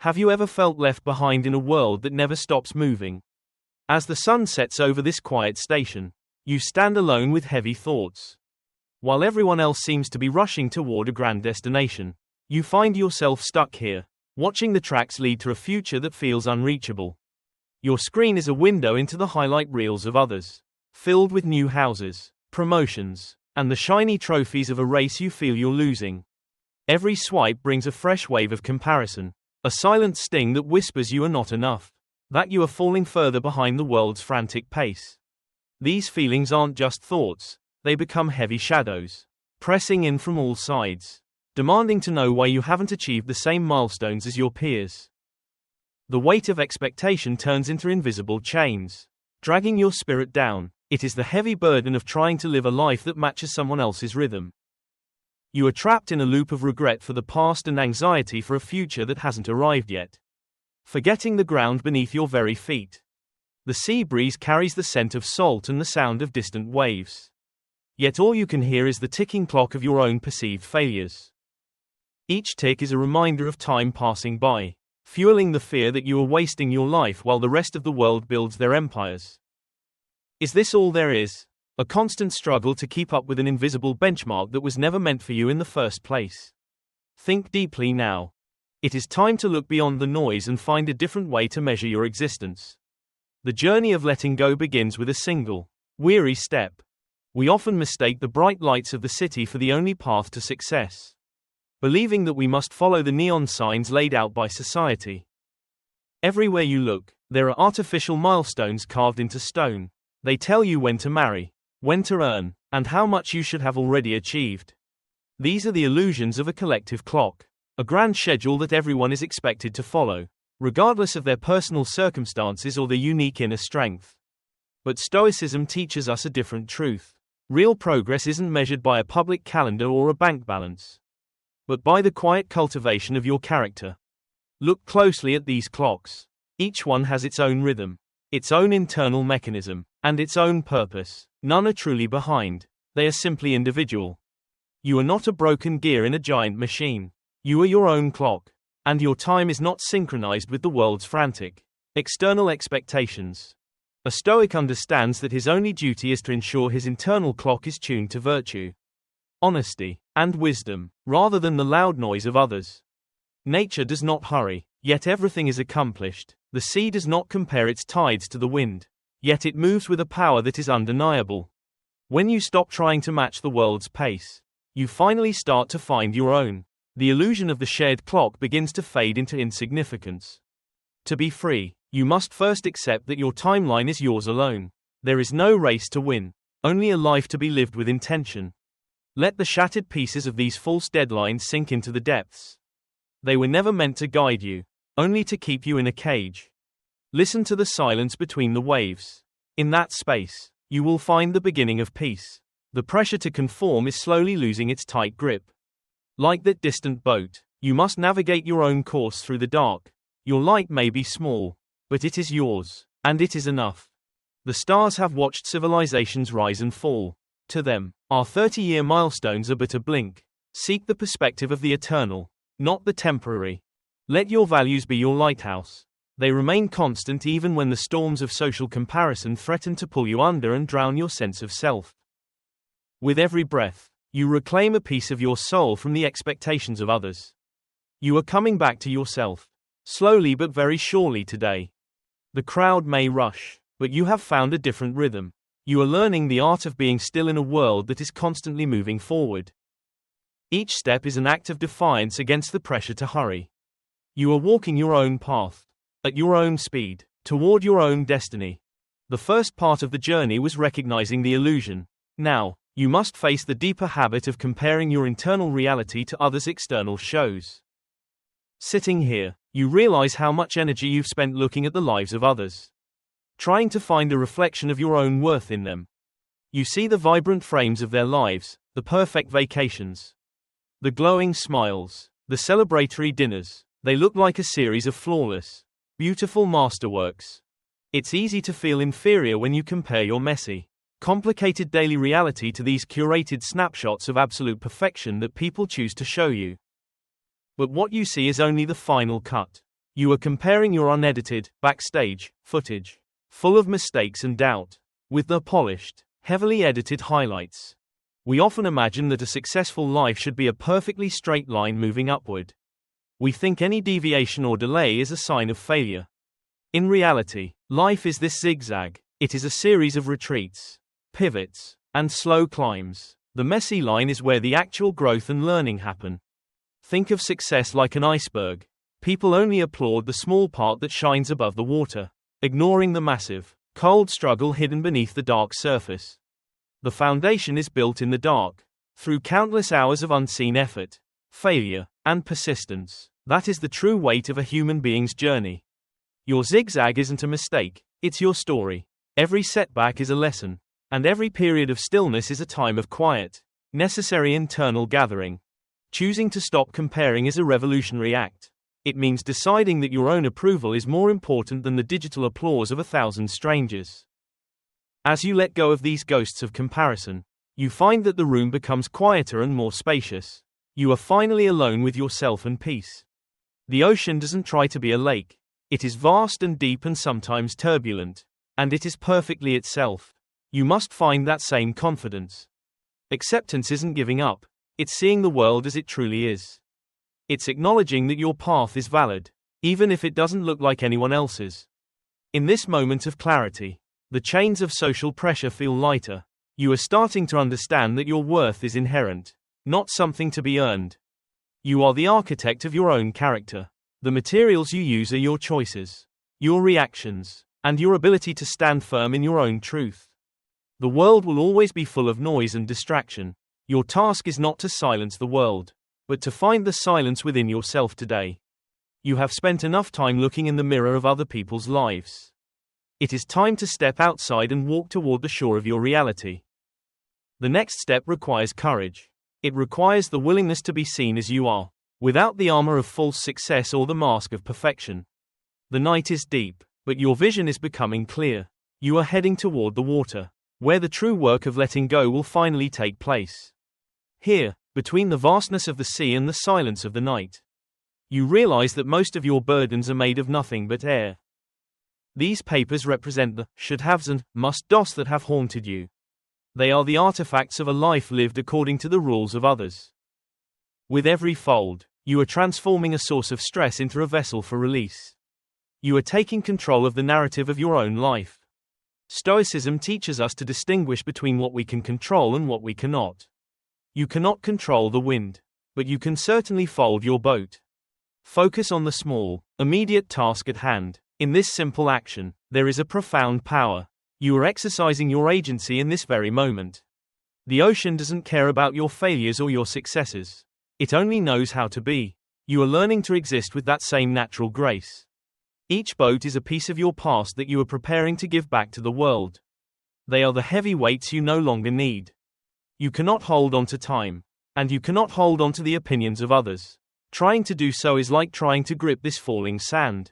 Have you ever felt left behind in a world that never stops moving? As the sun sets over this quiet station, you stand alone with heavy thoughts. While everyone else seems to be rushing toward a grand destination, you find yourself stuck here, watching the tracks lead to a future that feels unreachable. Your screen is a window into the highlight reels of others, filled with new houses, promotions, and the shiny trophies of a race you feel you're losing. Every swipe brings a fresh wave of comparison, a silent sting that whispers you are not enough, that you are falling further behind the world's frantic pace. These feelings aren't just thoughts, they become heavy shadows, pressing in from all sides, demanding to know why you haven't achieved the same milestones as your peers. The weight of expectation turns into invisible chains, dragging your spirit down. It is the heavy burden of trying to live a life that matches someone else's rhythm. You are trapped in a loop of regret for the past and anxiety for a future that hasn't arrived yet, forgetting the ground beneath your very feet. The sea breeze carries the scent of salt and the sound of distant waves. Yet all you can hear is the ticking clock of your own perceived failures. Each tick is a reminder of time passing by, fueling the fear that you are wasting your life while the rest of the world builds their empires. Is this all there is? A constant struggle to keep up with an invisible benchmark that was never meant for you in the first place? Think deeply now. It is time to look beyond the noise and find a different way to measure your existence. The journey of letting go begins with a single, weary step. We often mistake the bright lights of the city for the only path to success, believing that we must follow the neon signs laid out by society. Everywhere you look, there are artificial milestones carved into stone. They tell you when to marry, when to earn, and how much you should have already achieved. These are the illusions of a collective clock, a grand schedule that everyone is expected to follow, regardless of their personal circumstances or their unique inner strength. But Stoicism teaches us a different truth. Real progress isn't measured by a public calendar or a bank balance, but by the quiet cultivation of your character. Look closely at these clocks. Each one has its own rhythm, its own internal mechanism, and its own purpose. None are truly behind. They are simply individual. You are not a broken gear in a giant machine. You are your own clock, and your time is not synchronized with the world's frantic, external expectations. A Stoic understands that his only duty is to ensure his internal clock is tuned to virtue, honesty, and wisdom, rather than the loud noise of others. Nature does not hurry, yet everything is accomplished. The sea does not compare its tides to the wind, yet it moves with a power that is undeniable. When you stop trying to match the world's pace, you finally start to find your own. The illusion of the shared clock begins to fade into insignificance. To be free, you must first accept that your timeline is yours alone. There is no race to win, only a life to be lived with intention. Let the shattered pieces of these false deadlines sink into the depths. They were never meant to guide you, only to keep you in a cage. Listen to the silence between the waves. In that space, you will find the beginning of peace. The pressure to conform is slowly losing its tight grip. Like that distant boat, you must navigate your own course through the dark. Your light may be small, but it is yours, and it is enough. The stars have watched civilizations rise and fall. To them, our 30-year milestones are but a blink. Seek the perspective of the eternal, not the temporary. Let your values be your lighthouse. They remain constant even when the storms of social comparison threaten to pull you under and drown your sense of self. With every breath, you reclaim a piece of your soul from the expectations of others. You are coming back to yourself, slowly but very surely today. The crowd may rush, but you have found a different rhythm. You are learning the art of being still in a world that is constantly moving forward. Each step is an act of defiance against the pressure to hurry. You are walking your own path, at your own speed, toward your own destiny. The first part of the journey was recognizing the illusion. Now, you must face the deeper habit of comparing your internal reality to others' external shows. Sitting here, you realize how much energy you've spent looking at the lives of others, trying to find a reflection of your own worth in them. You see the vibrant frames of their lives, the perfect vacations, the glowing smiles, the celebratory dinners. They look like a series of flawless, beautiful masterworks. It's easy to feel inferior when you compare your messy, complicated daily reality to these curated snapshots of absolute perfection that people choose to show you. But what you see is only the final cut. You are comparing your unedited, backstage footage, full of mistakes and doubt, with the polished, heavily edited highlights. We often imagine that a successful life should be a perfectly straight line moving upward. We think any deviation or delay is a sign of failure. In reality, life is this zigzag. It is a series of retreats, pivots, and slow climbs. The messy line is where the actual growth and learning happen. Think of success like an iceberg. People only applaud the small part that shines above the water, ignoring the massive, cold struggle hidden beneath the dark surface. The foundation is built in the dark, through countless hours of unseen effort, failure, and persistence. That is the true weight of a human being's journey. Your zigzag isn't a mistake, it's your story. Every setback is a lesson, and every period of stillness is a time of quiet, necessary internal gathering. Choosing to stop comparing is a revolutionary act. It means deciding that your own approval is more important than the digital applause of 1,000 strangers. As you let go of these ghosts of comparison, you find that the room becomes quieter and more spacious. You are finally alone with yourself and peace. The ocean doesn't try to be a lake. It is vast and deep and sometimes turbulent. And it is perfectly itself. You must find that same confidence. Acceptance isn't giving up. It's seeing the world as it truly is. It's acknowledging that your path is valid, even if it doesn't look like anyone else's. In this moment of clarity, the chains of social pressure feel lighter. You are starting to understand that your worth is inherent, not something to be earned. You are the architect of your own character. The materials you use are your choices, your reactions, and your ability to stand firm in your own truth. The world will always be full of noise and distraction. Your task is not to silence the world, but to find the silence within yourself today. You have spent enough time looking in the mirror of other people's lives. It is time to step outside and walk toward the shore of your reality. The next step requires courage. It requires the willingness to be seen as you are, without the armor of false success or the mask of perfection. The night is deep, but your vision is becoming clear. You are heading toward the water, where the true work of letting go will finally take place. Here, between the vastness of the sea and the silence of the night, you realize that most of your burdens are made of nothing but air. These papers represent the should-haves and must-dos that have haunted you. They are the artifacts of a life lived according to the rules of others. With every fold, you are transforming a source of stress into a vessel for release. You are taking control of the narrative of your own life. Stoicism teaches us to distinguish between what we can control and what we cannot. You cannot control the wind, but you can certainly fold your boat. Focus on the small, immediate task at hand. In this simple action, there is a profound power. You are exercising your agency in this very moment. The ocean doesn't care about your failures or your successes. It only knows how to be. You are learning to exist with that same natural grace. Each boat is a piece of your past that you are preparing to give back to the world. They are the heavy weights you no longer need. You cannot hold on to time, and you cannot hold on to the opinions of others. Trying to do so is like trying to grip this falling sand.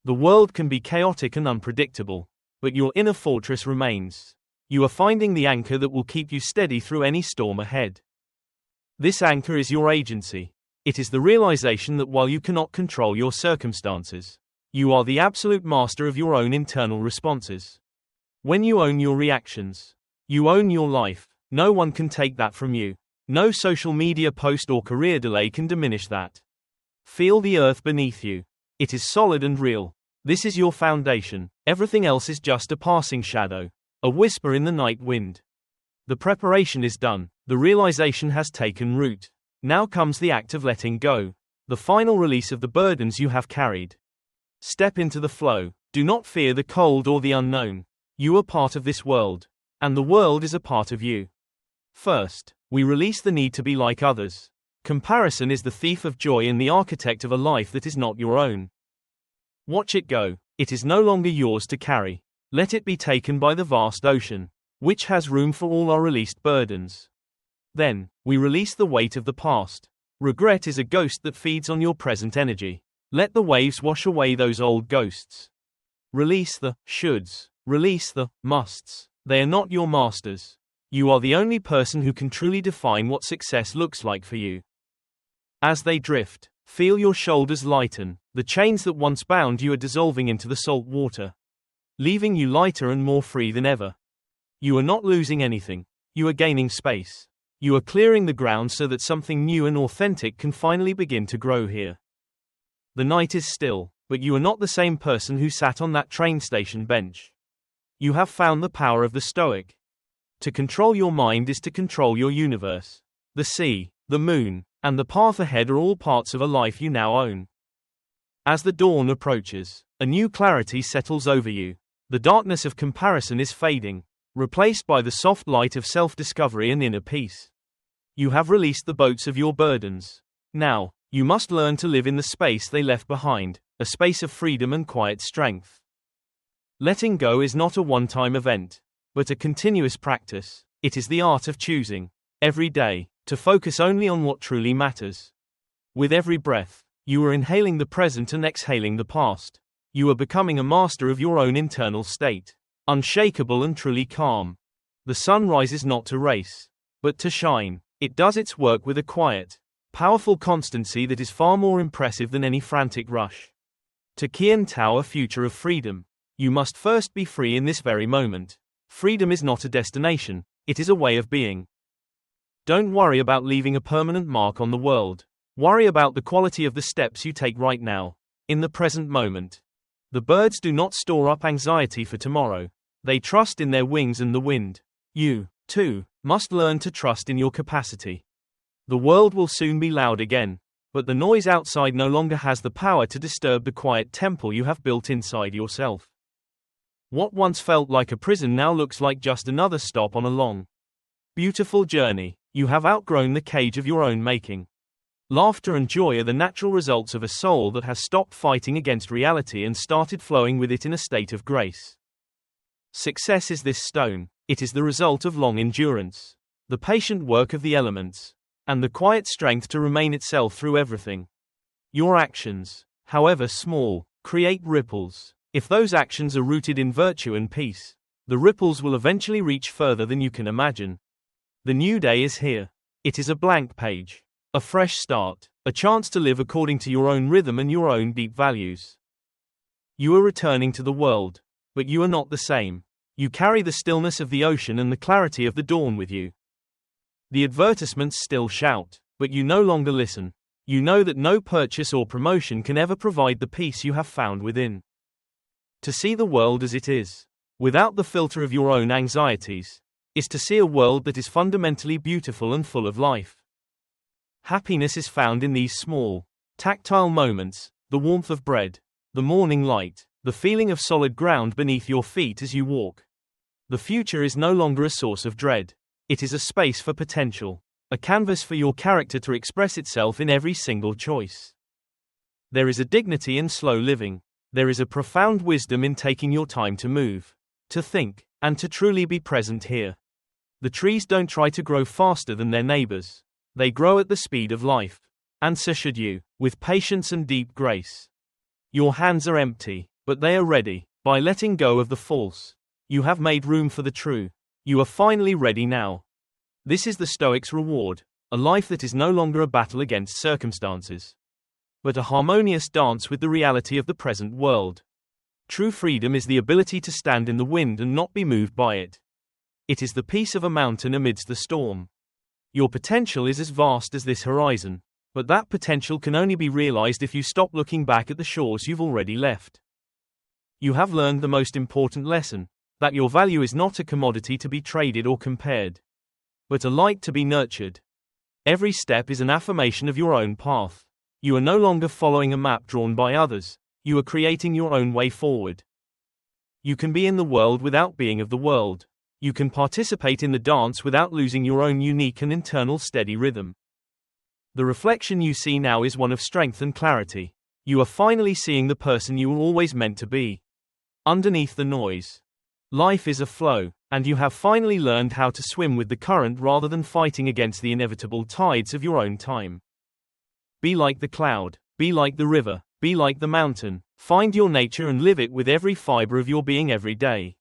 The world can be chaotic and unpredictable, but your inner fortress remains. You are finding the anchor that will keep you steady through any storm ahead. This anchor is your agency. It is the realization that while you cannot control your circumstances, you are the absolute master of your own internal responses. When you own your reactions, you own your life. No one can take that from you. No social media post or career delay can diminish that. Feel the earth beneath you. It is solid and real. This is your foundation. Everything else is just a passing shadow, a whisper in the night wind. The preparation is done. The realization has taken root. Now comes the act of letting go, the final release of the burdens you have carried. Step into the flow. Do not fear the cold or the unknown. You are part of this world, and the world is a part of you. First, we release the need to be like others. Comparison is the thief of joy and the architect of a life that is not your own. Watch it go. It is no longer yours to carry. Let it be taken by the vast ocean, which has room for all our released burdens. Then, we release the weight of the past. Regret is a ghost that feeds on your present energy. Let the waves wash away those old ghosts. Release the shoulds. Release the musts. They are not your masters. You are the only person who can truly define what success looks like for you. As they drift, feel your shoulders lighten. The chains that once bound you are dissolving into the salt water, leaving you lighter and more free than ever. You are not losing anything. You are gaining space. You are clearing the ground so that something new and authentic can finally begin to grow here. The night is still, but you are not the same person who sat on that train station bench. You have found the power of the Stoic. To control your mind is to control your universe. The sea, the moon, and the path ahead are all parts of a life you now own. As the dawn approaches, a new clarity settles over you. The darkness of comparison is fading, replaced by the soft light of self-discovery and inner peace. You have released the boats of your burdens. Now, you must learn to live in the space they left behind, a space of freedom and quiet strength. Letting go is not a one-time event, but a continuous practice. It is the art of choosing, every day, to focus only on what truly matters. With every breath, you are inhaling the present and exhaling the past. You are becoming a master of your own internal state, unshakable and truly calm. The sun rises not to race, but to shine. It does its work with a quiet, powerful constancy that is far more impressive than any frantic rush. To Kian Tao, a future of freedom, you must first be free in this very moment. Freedom is not a destination, it is a way of being. Don't worry about leaving a permanent mark on the world. Worry about the quality of the steps you take right now, in the present moment. The birds do not store up anxiety for tomorrow. They trust in their wings and the wind. You, too, must learn to trust in your capacity. The world will soon be loud again, but the noise outside no longer has the power to disturb the quiet temple you have built inside yourself. What once felt like a prison now looks like just another stop on a long, beautiful journey. You have outgrown the cage of your own making. Laughter and joy are the natural results of a soul that has stopped fighting against reality and started flowing with it in a state of grace. Success is this stone. It is the result of long endurance, the patient work of the elements, and the quiet strength to remain itself through everything. Your actions, however small, create ripples. If those actions are rooted in virtue and peace, the ripples will eventually reach further than you can imagine. The new day is here. It is a blank page. A fresh start, a chance to live according to your own rhythm and your own deep values. You are returning to the world, but you are not the same. You carry the stillness of the ocean and the clarity of the dawn with you. The advertisements still shout, but you no longer listen. You know that no purchase or promotion can ever provide the peace you have found within. To see the world as it is, without the filter of your own anxieties, is to see a world that is fundamentally beautiful and full of life. Happiness is found in these small, tactile moments, the warmth of bread, the morning light, the feeling of solid ground beneath your feet as you walk. The future is no longer a source of dread. It is a space for potential, a canvas for your character to express itself in every single choice. There is a dignity in slow living. There is a profound wisdom in taking your time to move, to think, and to truly be present here. The trees don't try to grow faster than their neighbors. They grow at the speed of life. And so should you, with patience and deep grace. Your hands are empty, but they are ready. By letting go of the false, you have made room for the true. You are finally ready now. This is the Stoic's reward, a life that is no longer a battle against circumstances, but a harmonious dance with the reality of the present world. True freedom is the ability to stand in the wind and not be moved by it. It is the peace of a mountain amidst the storm. Your potential is as vast as this horizon, but that potential can only be realized if you stop looking back at the shores you've already left. You have learned the most important lesson, that your value is not a commodity to be traded or compared, but a light to be nurtured. Every step is an affirmation of your own path. You are no longer following a map drawn by others, you are creating your own way forward. You can be in the world without being of the world. You can participate in the dance without losing your own unique and internal steady rhythm. The reflection you see now is one of strength and clarity. You are finally seeing the person you were always meant to be. Underneath the noise, life is a flow, and you have finally learned how to swim with the current rather than fighting against the inevitable tides of your own time. Be like the cloud, be like the river, be like the mountain. Find your nature and live it with every fiber of your being every day.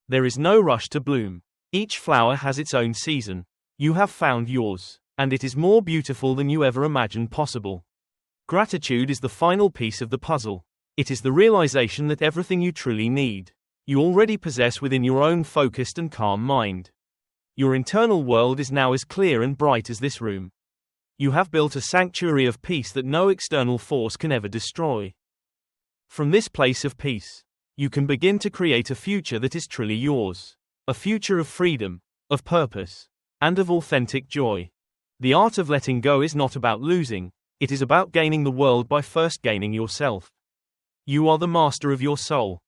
There is no rush to bloom. Each flower has its own season. You have found yours, and it is more beautiful than you ever imagined possible. Gratitude is the final piece of the puzzle. It is the realization that everything you truly need, you already possess within your own focused and calm mind. Your internal world is now as clear and bright as this room. You have built a sanctuary of peace that no external force can ever destroy. From this place of peace, you can begin to create a future that is truly yours. A future of freedom, of purpose, and of authentic joy. The art of letting go is not about losing, it is about gaining the world by first gaining yourself. You are the master of your soul.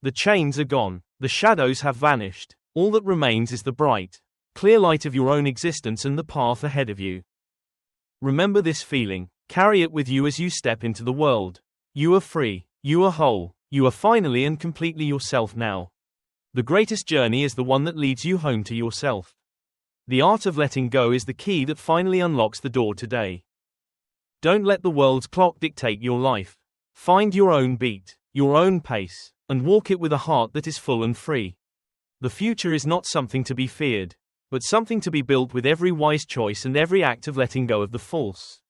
The chains are gone, the shadows have vanished, all that remains is the bright, clear light of your own existence and the path ahead of you. Remember this feeling, carry it with you as you step into the world. You are free, you are whole, you are finally and completely yourself now. The greatest journey is the one that leads you home to yourself. The art of letting go is the key that finally unlocks the door today. Don't let the world's clock dictate your life. Find your own beat, your own pace, and walk it with a heart that is full and free. The future is not something to be feared, but something to be built with every wise choice and every act of letting go of the false.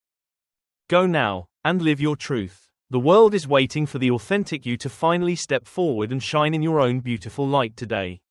Go now, and live your truth. The world is waiting for the authentic you to finally step forward and shine in your own beautiful light today.